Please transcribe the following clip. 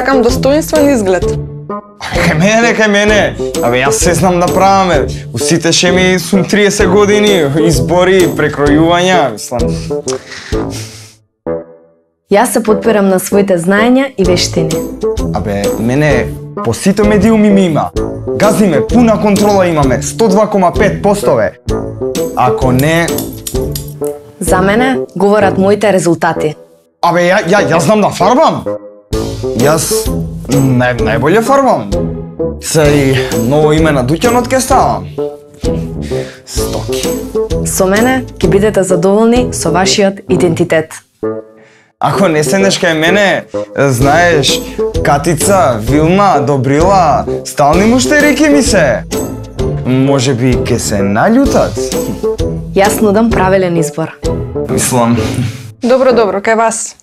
сакам достоинствен изглед. Кај мене. Абе, јас се знам да правам. У сите шеми сум 30 години, избори, прекројувања, мислам. Јас се подпирам на своите знаења и вештини. Абе, мене по сите медиуми ми има. Газиме, пуна контрола имаме, 102,5%. Ако не... За мене говорат моите резултати. Абе, јас знам да фарбам. Јас најболje фарбам. Се ново име на дуќанот ке ставам. Стоки. Со мене ќе бидете задоволни со вашиот идентитет. Ако не седнеш кај мене, знаеш, Катица, Вилна, Добрила, стални муштери ке ми се. Може би ке се наљутат. Јас нудам правилен избор. Мислам. Добро, кај вас.